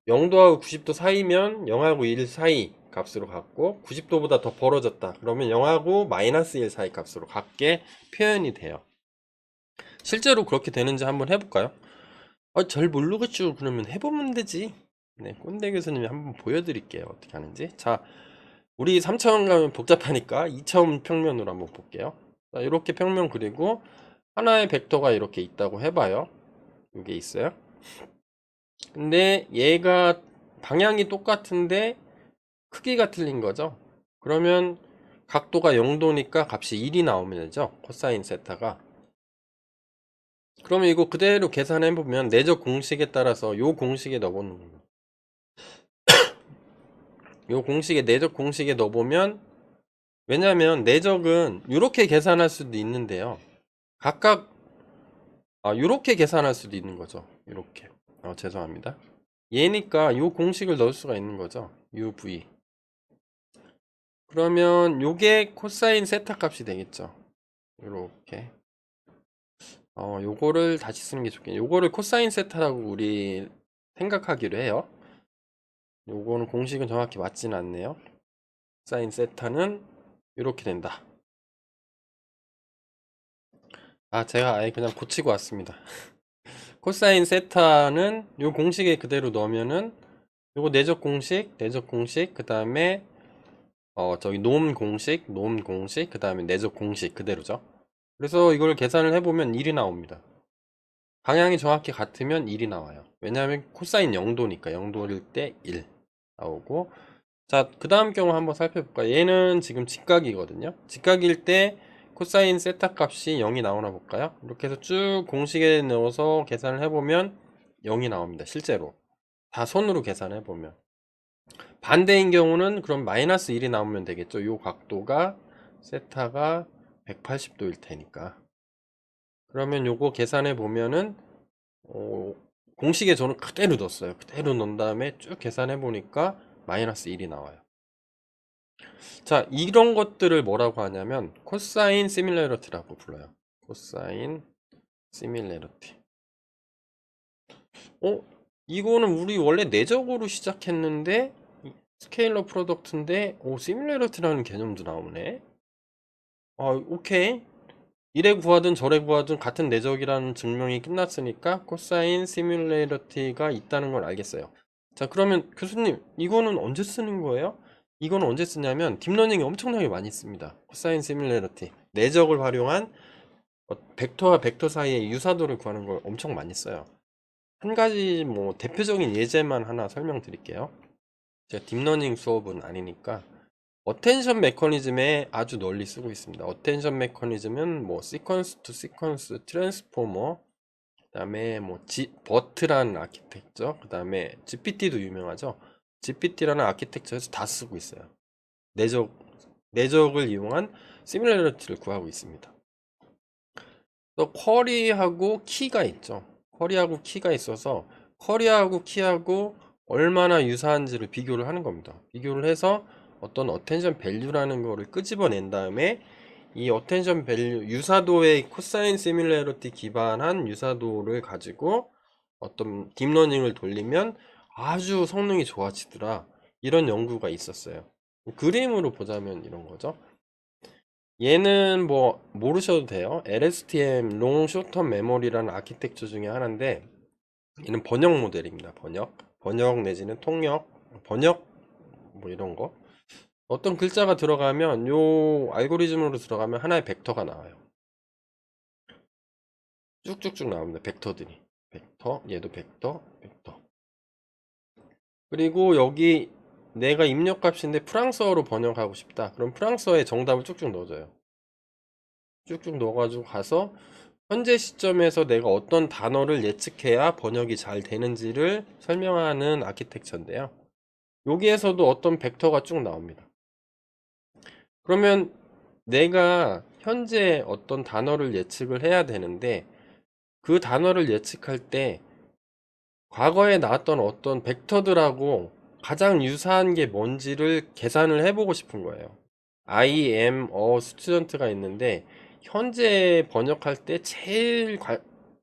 0도하고 90도 사이면 0하고 1 사이 값으로 갖고 90도보다 더 벌어졌다. 그러면 0하고 마이너스 1 사이 값으로 갖게 표현이 돼요. 실제로 그렇게 되는지 한번 해볼까요? 잘 모르겠죠. 그러면 해보면 되지. 네, 꼰대 교수님이 한번 보여드릴게요. 어떻게 하는지. 자, 우리 3차원 가면 복잡하니까 2차원 평면으로 한번 볼게요. 자, 이렇게 평면 그리고 하나의 벡터가 이렇게 있다고 해봐요. 이게 있어요. 근데 얘가 방향이 똑같은데 크기가 틀린 거죠. 그러면 각도가 0도니까 값이 1이 나오면 되죠. 코사인 세타가. 그러면 이거 그대로 계산해 보면 내적 공식에 따라서 요 공식에 넣어보는 겁니다. 요 공식에 내적 공식에 넣어보면, 왜냐면 내적은 이렇게 계산할 수도 있는데요. 각각 이렇게 계산할 수도 있는 거죠. 이렇게. 죄송합니다. 얘니까 요 공식을 넣을 수가 있는 거죠. uv. 그러면 요게 코사인 세타 값이 되겠죠. 이렇게. 요거를 다시 쓰는 게 좋겠네요. 요거를 코사인 세타라고 우리 생각하기로 해요. 요거는 공식은 정확히 맞지는 않네요. 사인 세타는 이렇게 된다. 제가 아예 그냥 고치고 왔습니다. 코사인 세타는 요 공식에 그대로 넣으면은 요거 내적 공식, 그 다음에 저기 놈 공식, 그 다음에 내적 공식 그대로죠. 그래서 이걸 계산을 해보면 1이 나옵니다. 방향이 정확히 같으면 1이 나와요. 왜냐하면 코사인 0도니까 0도일 때 1 나오고. 자, 그 다음 경우 한번 살펴볼까요? 얘는 지금 직각이거든요. 직각일 때 코사인 세타 값이 0이 나오나 볼까요? 이렇게 해서 쭉 공식에 넣어서 계산을 해보면 0이 나옵니다. 실제로 다 손으로 계산해보면. 반대인 경우는 그럼 마이너스 1이 나오면 되겠죠. 요 각도가 세타가 180도일 테니까. 그러면 요거 계산해 보면은 공식에 저는 그대로 넣었어요. 그대로 넣은 다음에 쭉 계산해 보니까 마이너스 1이 나와요. 자, 이런 것들을 뭐라고 하냐면 코사인 시밀러리티라고 불러요. 코사인 시밀러리티. 이거는 우리 원래 내적으로 시작했는데 스케일러 프로덕트인데 시밀러리티라는 개념도 나오네. 오케이. 이래 구하든 저래 구하든 같은 내적이라는 증명이 끝났으니까 코사인 시뮬레이러티가 있다는 걸 알겠어요. 자, 그러면 교수님, 이거는 언제 쓰는 거예요? 이거는 언제 쓰냐면 딥러닝이 엄청나게 많이 씁니다. 코사인 시뮬레이러티. 내적을 활용한 벡터와 벡터 사이의 유사도를 구하는 걸 엄청 많이 써요. 한 가지 뭐 대표적인 예제만 하나 설명드릴게요. 제가 딥러닝 수업은 아니니까 어텐션 메커니즘에 아주 널리 쓰고 있습니다. 어텐션 메커니즘은 뭐 시퀀스 투 시퀀스 트랜스포머, 그다음에 뭐 버트라는 아키텍처, 그다음에 GPT도 유명하죠. GPT라는 아키텍처에서 다 쓰고 있어요. 내적을 이용한 시뮬러리티를 구하고 있습니다. 또 쿼리하고 키가 있죠. 쿼리하고 키가 있어서 쿼리하고 키하고 얼마나 유사한지를 비교를 하는 겁니다. 비교를 해서 어떤 어텐션 밸류라는 거를 끄집어낸 다음에 이 어텐션 밸류 유사도의 코사인 시뮬러리티 기반한 유사도를 가지고 어떤 딥러닝을 돌리면 아주 성능이 좋아지더라. 이런 연구가 있었어요. 그림으로 보자면 이런 거죠. 얘는 뭐 모르셔도 돼요. LSTM 롱 쇼텀 메모리라는 아키텍처 중에 하나인데 얘는 번역 모델입니다. 번역 내지는 통역, 번역 뭐 이런 거. 어떤 글자가 들어가면 요 알고리즘으로 들어가면 하나의 벡터가 나와요. 쭉쭉쭉 나옵니다. 벡터들이. 벡터, 얘도 벡터, 벡터. 그리고 여기 내가 입력값인데 프랑스어로 번역하고 싶다. 그럼 프랑스어에 정답을 쭉쭉 넣어줘요. 쭉쭉 넣어가지고 가서 현재 시점에서 내가 어떤 단어를 예측해야 번역이 잘 되는지를 설명하는 아키텍처인데요. 여기에서도 어떤 벡터가 쭉 나옵니다. 그러면 내가 현재 어떤 단어를 예측을 해야 되는데 그 단어를 예측할 때 과거에 나왔던 어떤 벡터들하고 가장 유사한 게 뭔지를 계산을 해보고 싶은 거예요. I am a student가 있는데 현재 번역할 때 제일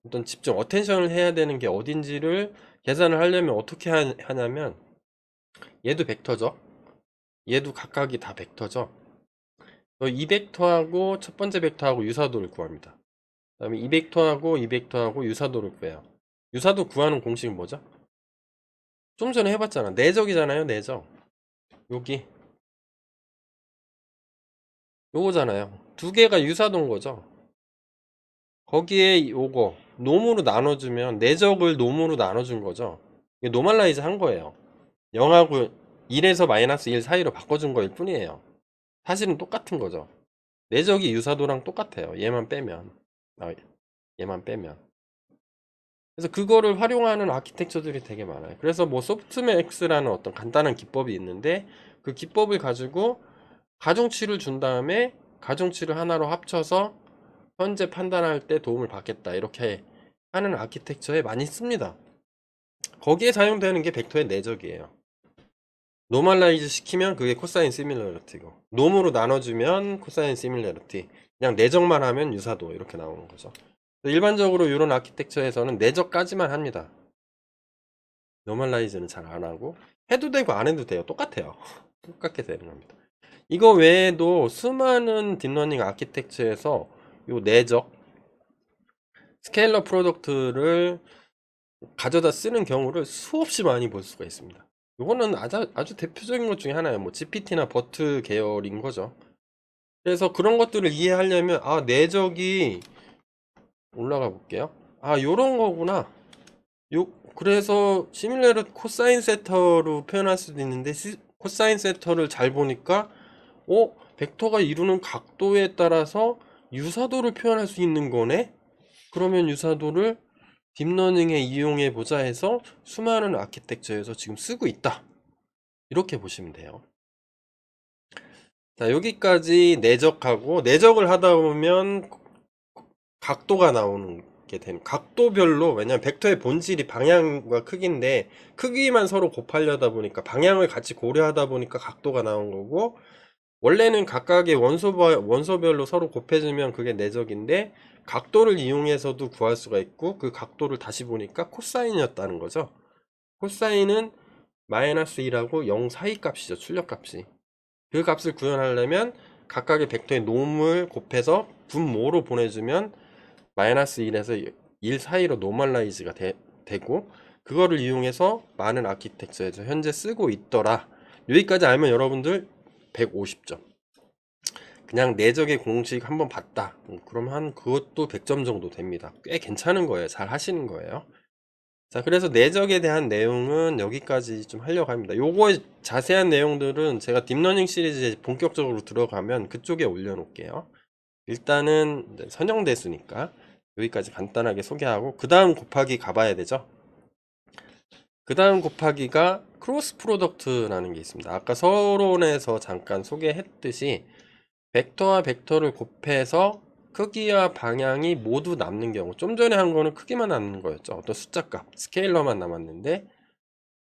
어떤 집중, 어텐션을 해야 되는 게 어딘지를 계산을 하려면 어떻게 하냐면 얘도 벡터죠. 얘도 각각이 다 벡터죠. 이 벡터하고 첫 번째 벡터하고 유사도를 구합니다. 그 다음에 이 벡터하고 이 벡터하고 유사도를 구해요. 유사도 구하는 공식은 뭐죠? 좀 전에 해봤잖아. 내적이잖아요. 내적. 여기 요거잖아요. 두 개가 유사도인 거죠. 거기에 요거 놈으로 나눠주면 내적을 놈으로 나눠준 거죠. 이게 노멀라이즈 한 거예요. 0하고 1에서 마이너스 1 사이로 바꿔준 거일 뿐이에요. 사실은 똑같은 거죠. 내적이 유사도랑 똑같아요. 얘만 빼면. 얘만 빼면. 그래서 그거를 활용하는 아키텍처들이 되게 많아요. 그래서 뭐 소프트맥스라는 어떤 간단한 기법이 있는데 그 기법을 가지고 가중치를 준 다음에 가중치를 하나로 합쳐서 현재 판단할 때 도움을 받겠다 이렇게 하는 아키텍처에 많이 씁니다. 거기에 사용되는 게 벡터의 내적이에요. 노멀라이즈 시키면 그게 코사인 시밀러리티고 놈으로 나눠주면 코사인 시밀러리티, 그냥 내적만 하면 유사도 이렇게 나오는 거죠. 일반적으로 이런 아키텍처에서는 내적까지만 합니다. 노멀라이즈는 잘 안 하고 해도 되고 안 해도 돼요. 똑같아요. 똑같게 되는 겁니다. 이거 외에도 수많은 딥러닝 아키텍처에서 요 내적 스케일러 프로덕트를 가져다 쓰는 경우를 수없이 많이 볼 수가 있습니다. 이거는 아주 대표적인 것 중에 하나예요. 뭐 GPT나 버트 계열인 거죠. 그래서 그런 것들을 이해하려면 내적이 올라가 볼게요. 요런 거구나. 그래서 시뮬레이터 코사인 세터로 표현할 수도 있는데 코사인 세터를 잘 보니까 벡터가 이루는 각도에 따라서 유사도를 표현할 수 있는 거네? 그러면 유사도를 딥러닝에 이용해 보자 해서 수많은 아키텍처에서 지금 쓰고 있다. 이렇게 보시면 돼요. 자, 여기까지 내적하고 내적을 하다 보면 각도가 나오는 나오게 되는, 각도별로, 왜냐면 벡터의 본질이 방향과 크기인데 크기만 서로 곱하려다 보니까 방향을 같이 고려하다 보니까 각도가 나온 거고, 원래는 각각의 원소별로 서로 곱해주면 그게 내적인데 각도를 이용해서도 구할 수가 있고, 그 각도를 다시 보니까 코사인이었다는 거죠. 코사인은 마이너스 2라고 0 사이 값이죠. 출력값이. 그 값을 구현하려면 각각의 벡터의 놈을 곱해서 분모로 보내주면 마이너스 1에서 1 사이로 노멀라이즈가 되고, 그거를 이용해서 많은 아키텍처에서 현재 쓰고 있더라. 여기까지 알면 여러분들 150점. 그냥 내적의 공식 한번 봤다, 그럼 한 그것도 100점 정도 됩니다. 꽤 괜찮은 거예요. 잘 하시는 거예요. 자, 그래서 내적에 대한 내용은 여기까지 좀 하려고 합니다. 요거의 자세한 내용들은 제가 딥러닝 시리즈에 본격적으로 들어가면 그쪽에 올려놓을게요. 일단은 선형대수니까 여기까지 간단하게 소개하고, 그 다음 곱하기 가봐야 되죠. 그 다음 곱하기가 크로스 프로덕트라는 게 있습니다. 아까 서론에서 잠깐 소개했듯이 벡터와 벡터를 곱해서 크기와 방향이 모두 남는 경우, 좀 전에 한 거는 크기만 남는 거였죠. 어떤 숫자값, 스케일러만 남았는데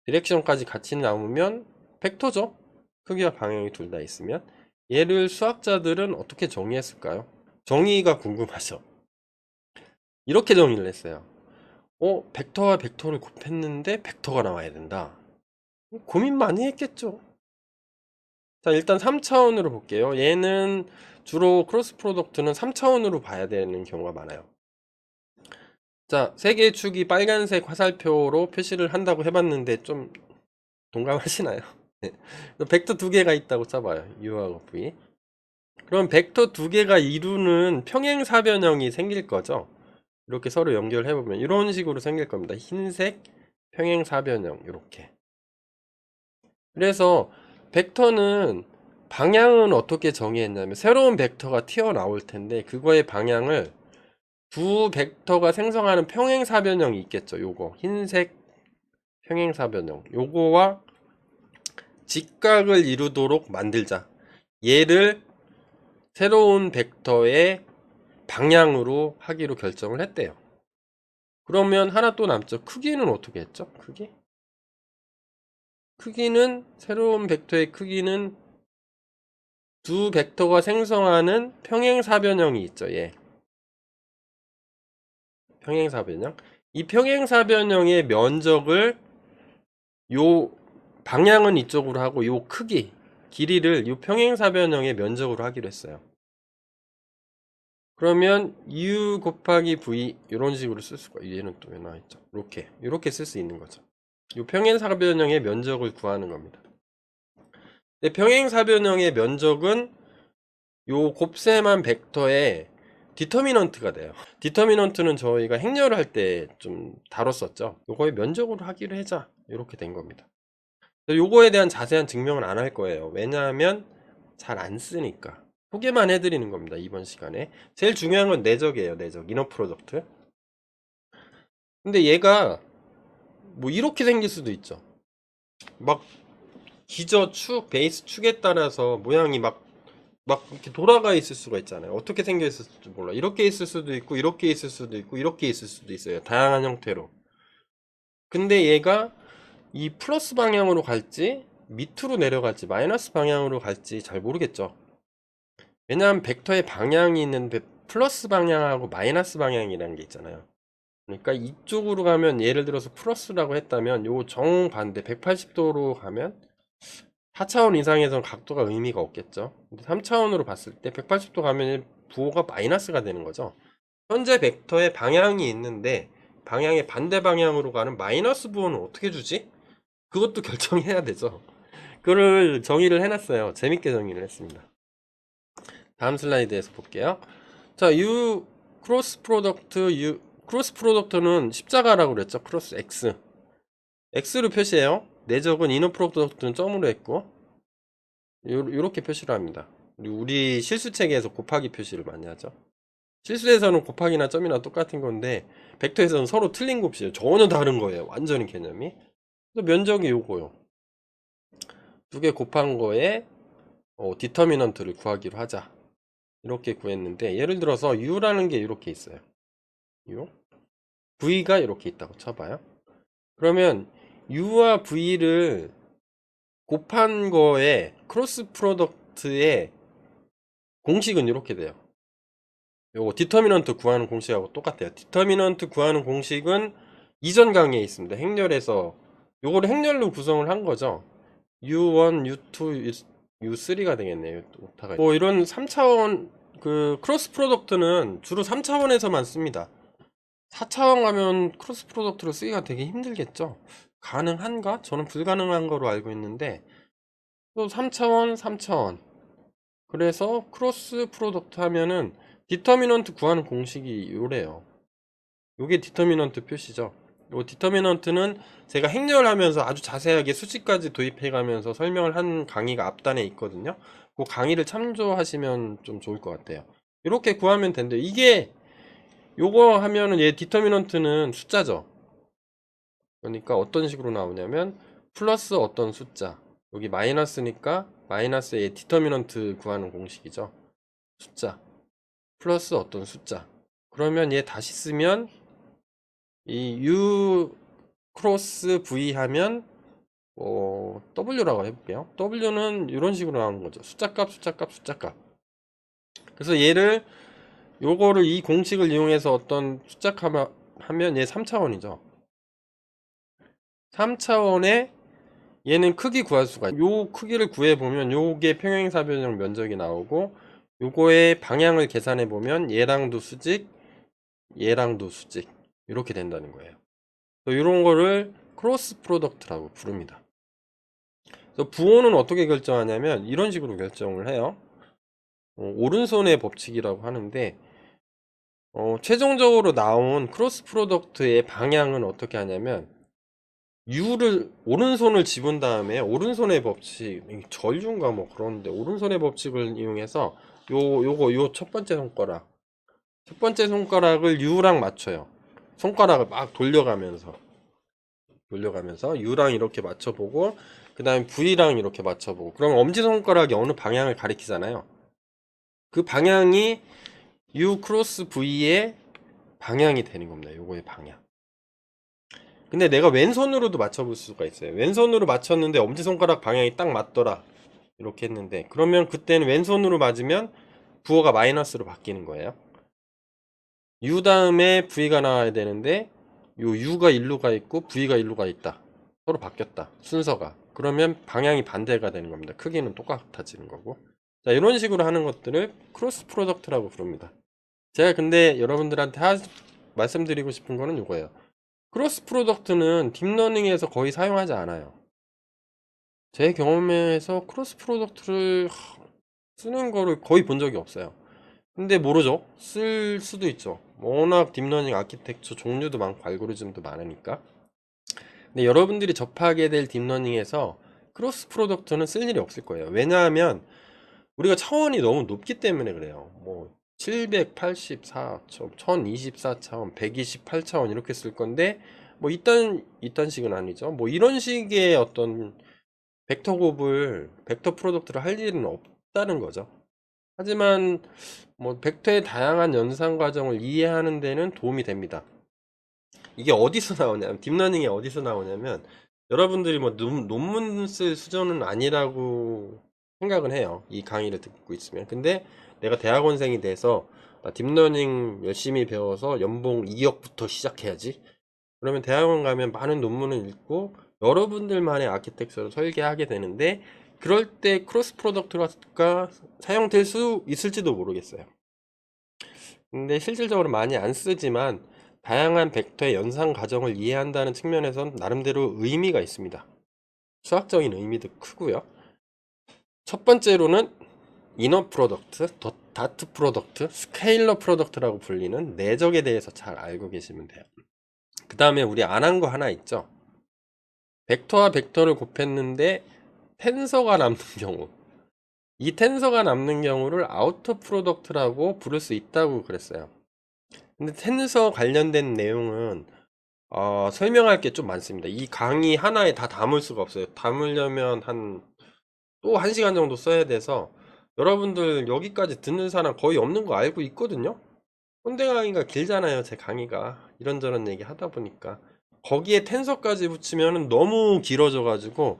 디렉션까지 같이 남으면 벡터죠. 크기와 방향이 둘 다 있으면. 얘를 수학자들은 어떻게 정의했을까요? 정의가 궁금하죠. 이렇게 정의를 했어요. 벡터와 벡터를 곱했는데 벡터가 나와야 된다. 고민 많이 했겠죠. 자, 일단 3차원으로 볼게요. 얘는 주로 크로스 프로덕트는 3차원으로 봐야 되는 경우가 많아요. 자, 세 개의 축이 빨간색 화살표로 표시를 한다고 해봤는데 좀 동감하시나요? 네. 벡터 두 개가 있다고 써봐요. U하고 V. 그럼 벡터 두 개가 이루는 평행사변형이 생길 거죠. 이렇게 서로 연결해보면 이런 식으로 생길 겁니다. 흰색 평행사변형, 이렇게. 그래서 벡터는 방향은 어떻게 정의했냐면, 새로운 벡터가 튀어나올 텐데 그거의 방향을 두 벡터가 생성하는 평행사변형이 있겠죠. 요거 흰색 평행사변형, 요거와 직각을 이루도록 만들자. 얘를 새로운 벡터의 방향으로 하기로 결정을 했대요. 그러면 하나 또 남죠. 크기는 어떻게 했죠? 크기는 새로운 벡터의 크기는 두 벡터가 생성하는 평행사변형이 있죠. 얘 평행사변형. 이 평행사변형의 면적을, 요 방향은 이쪽으로 하고 요 크기, 길이를 요 평행사변형의 면적으로 하기로 했어요. 그러면 u 곱하기 v, 이런 식으로 쓸 수가, 얘는 또 왜 나와있죠? 이렇게 쓸 수 있는 거죠. 요 평행사변형의 면적을 구하는 겁니다. 근데 평행사변형의 면적은 요 곱셈한 벡터의 디터미넌트가 돼요. 디터미넌트는 저희가 행렬을 할 때 좀 다뤘었죠. 요거의 면적으로 하기로 하자, 이렇게 된 겁니다. 요거에 대한 자세한 증명은 안 할 거예요. 왜냐하면 잘 안 쓰니까. 소개만 해드리는 겁니다, 이번 시간에. 제일 중요한 건 내적이에요. 내적, 이너 프로덕트. 근데 얘가 뭐 이렇게 생길 수도 있죠. 막 기저 축, 베이스 축에 따라서 모양이 막 이렇게 돌아가 있을 수가 있잖아요. 어떻게 생겨 있을지 몰라. 이렇게 있을 수도 있고, 이렇게 있을 수도 있고, 이렇게 있을 수도 있어요. 다양한 형태로. 근데 얘가 이 플러스 방향으로 갈지, 밑으로 내려갈지, 마이너스 방향으로 갈지 잘 모르겠죠. 왜냐하면 벡터의 방향이 있는 플러스 방향하고 마이너스 방향이라는 게 있잖아요. 그러니까 이쪽으로 가면, 예를 들어서 플러스라고 했다면 요 정반대 180도로 가면 4차원 이상에서는 각도가 의미가 없겠죠. 근데 3차원으로 봤을 때 180도 가면 부호가 마이너스가 되는 거죠. 현재 벡터의 방향이 있는데 방향의 반대 방향으로 가는 마이너스 부호는 어떻게 주지? 그것도 결정해야 되죠. 그거를 정의를 해놨어요. 재밌게 정의를 했습니다. 다음 슬라이드에서 볼게요. 자, 크로스 프로덕트는 십자가라고 그랬죠. 크로스 X로 표시해요. 내적은 이너 프로덕트는 점으로 했고, 요렇게 표시를 합니다. 우리 실수체계에서 곱하기 표시를 많이 하죠. 실수에서는 곱하기나 점이나 똑같은 건데 벡터에서는 서로 틀린 곱이에요. 전혀 다른 거예요. 완전히 개념이. 면적이 요거요. 두 개 곱한 거에 디터미넌트를 구하기로 하자, 이렇게 구했는데, 예를 들어서 u라는 게 이렇게 있어요. u V가 이렇게 있다고 쳐봐요. 그러면 U와 V를 곱한 거에 크로스 프로덕트의 공식은 이렇게 돼요. 요거 디터미넌트 구하는 공식하고 똑같아요. 디터미넌트 구하는 공식은 이전 강의에 있습니다. 행렬에서 요거를 행렬로 구성을 한 거죠. U1, U2, U3가 되겠네요. 오타가. 뭐 이런 3차원 그 크로스 프로덕트는 주로 3차원에서만 씁니다. 4차원 가면 크로스 프로덕트를 쓰기가 되게 힘들겠죠. 가능한가? 저는 불가능한 거로 알고 있는데 또 3차원, 3차원. 그래서 크로스 프로덕트 하면은 디터미넌트 구하는 공식이 요래요. 요게 디터미넌트 표시죠. 요 디터미넌트는 제가 행렬하면서 아주 자세하게 수식까지 도입해 가면서 설명을 한 강의가 앞단에 있거든요. 그 강의를 참조하시면 좀 좋을 것 같아요. 이렇게 구하면 된대요. 이게 요거 하면은 얘 디터미넌트는 숫자죠. 그러니까 어떤 식으로 나오냐면 플러스 어떤 숫자, 여기 마이너스니까 마이너스의 디터미넌트 구하는 공식이죠. 숫자 플러스 어떤 숫자. 그러면 얘 다시 쓰면 이 U 크로스 V 하면 W라고 해볼게요. W는 이런 식으로 나오는 거죠. 숫자값, 숫자값, 숫자값. 그래서 얘를 요거를 이 공식을 이용해서 어떤 숫자값 하면 얘 3차원이죠. 3차원에 얘는 크기 구할 수가 있어요. 요 크기를 구해보면 요게 평행사변형 면적이 나오고 요거의 방향을 계산해 보면 얘랑도 수직, 얘랑도 수직 이렇게 된다는 거예요. 이런 거를 크로스 프로덕트라고 부릅니다. 그래서 부호는 어떻게 결정하냐면 이런 식으로 결정을 해요. 오른손의 법칙이라고 하는데 최종적으로 나온 크로스 프로덕트의 방향은 어떻게 하냐면 U를 오른손을 집은 다음에 오른손의 법칙 전류인가 뭐 그런데 오른손의 법칙을 이용해서 요 첫 번째 손가락을 U랑 맞춰요. 손가락을 막 돌려가면서 U랑 이렇게 맞춰보고 그 다음에 V랑 이렇게 맞춰보고 그러면 엄지손가락이 어느 방향을 가리키잖아요. 그 방향이 U 크로스 V의 방향이 되는 겁니다. 요거의 방향. 근데 내가 왼손으로도 맞춰볼 수가 있어요. 왼손으로 맞췄는데 엄지손가락 방향이 딱 맞더라. 이렇게 했는데 그러면 그때는 왼손으로 맞으면 부호가 마이너스로 바뀌는 거예요. U 다음에 V가 나와야 되는데 요 U가 일로 가 있고 V가 일로 가 있다. 서로 바뀌었다. 순서가. 그러면 방향이 반대가 되는 겁니다. 크기는 똑같아지는 거고. 자, 이런 식으로 하는 것들을 크로스 프로덕트라고 부릅니다. 제가 근데 여러분들한테 말씀드리고 싶은 거는 이거예요. 크로스 프로덕트는 딥러닝에서 거의 사용하지 않아요. 제 경험에서 크로스 프로덕트를 쓰는 거를 거의 본 적이 없어요. 근데 모르죠. 쓸 수도 있죠. 워낙 딥러닝 아키텍처 종류도 많고 알고리즘도 많으니까. 근데 여러분들이 접하게 될 딥러닝에서 크로스 프로덕트는 쓸 일이 없을 거예요. 왜냐하면 우리가 차원이 너무 높기 때문에 그래요. 뭐 784차원, 1024차원, 128차원 이렇게 쓸 건데 뭐 이딴 식은 아니죠. 뭐 이런 식의 어떤 벡터 곱을 벡터 프로덕트를 할 일은 없다는 거죠. 하지만 뭐 벡터의 다양한 연산 과정을 이해하는 데는 도움이 됩니다. 이게 어디서 나오냐면 딥러닝이 어디서 나오냐면 여러분들이 뭐 논문 쓸 수준은 아니라고 생각은 해요. 이 강의를 듣고 있으면. 근데 내가 대학원생이 돼서 나 딥러닝 열심히 배워서 연봉 2억부터 시작해야지. 그러면 대학원 가면 많은 논문을 읽고 여러분들만의 아키텍처를 설계하게 되는데 그럴 때 크로스 프로덕트가 사용될 수 있을지도 모르겠어요. 근데 실질적으로 많이 안 쓰지만 다양한 벡터의 연산 과정을 이해한다는 측면에선 나름대로 의미가 있습니다. 수학적인 의미도 크고요. 첫 번째로는 이너 프로덕트, 다트 프로덕트, 스케일러 프로덕트라고 불리는 내적에 대해서 잘 알고 계시면 돼요. 그 다음에 우리 안 한 거 하나 있죠. 벡터와 벡터를 곱했는데 텐서가 남는 경우, 이 텐서가 남는 경우를 아우터 프로덕트라고 부를 수 있다고 그랬어요. 근데 텐서 관련된 내용은 설명할 게 좀 많습니다. 이 강의 하나에 다 담을 수가 없어요. 담으려면 또 1시간 정도 써야 돼서 여러분들 여기까지 듣는 사람 거의 없는 거 알고 있거든요. 꼰대 강의가 길잖아요. 제 강의가 이런저런 얘기 하다 보니까 거기에 텐서까지 붙이면 너무 길어져 가지고,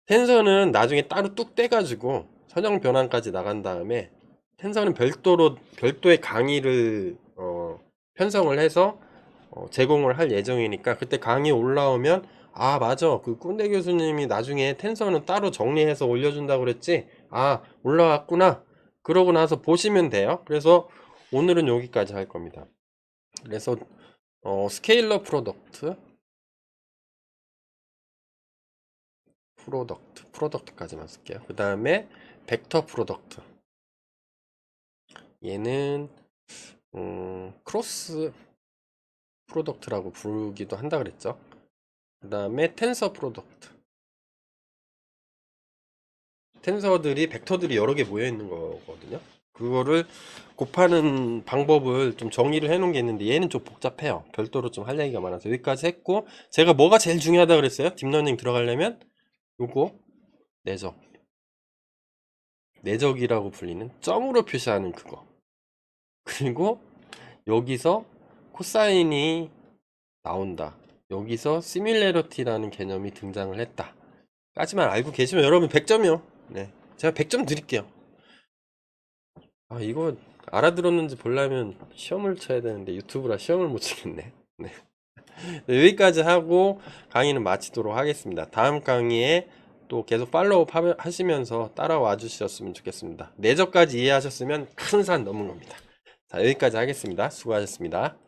텐서는 나중에 따로 뚝 떼가지고 선형 변환까지 나간 다음에 텐서는 별도의 강의를 편성을 해서 제공을 할 예정이니까, 그때 강의 올라오면 아 맞아, 그 꼰대 교수님이 나중에 텐서는 따로 정리해서 올려준다고 그랬지, 아 올라왔구나, 그러고 나서 보시면 돼요. 그래서 오늘은 여기까지 할 겁니다. 그래서 스케일러 프로덕트까지만 쓸게요. 그 다음에 벡터 프로덕트, 얘는 크로스 프로덕트라고 부르기도 한다 그랬죠. 그 다음에 텐서 프로덕트, 텐서들이 벡터들이 여러 개 모여 있는 거거든요. 그거를 곱하는 방법을 좀 정의를 해 놓은 게 있는데, 얘는 좀 복잡해요. 별도로 좀 할 얘기가 많아서 여기까지 했고, 제가 뭐가 제일 중요하다 그랬어요? 딥러닝 들어가려면 요거 내적, 내적이라고 불리는 점으로 표시하는 그거, 그리고 여기서 코사인이 나온다, 여기서 시뮬레러티라는 개념이 등장을 했다 까지만 알고 계시면 여러분 100점이요. 네, 제가 100점 드릴게요. 아, 이거 알아들었는지 보려면 시험을 쳐야 되는데 유튜브라 시험을 못 치겠네. 네. 네, 여기까지 하고 강의는 마치도록 하겠습니다. 다음 강의에 또 계속 팔로우 하시면서 따라와 주셨으면 좋겠습니다. 내적까지 이해하셨으면 큰 산 넘은 겁니다. 자, 여기까지 하겠습니다. 수고하셨습니다.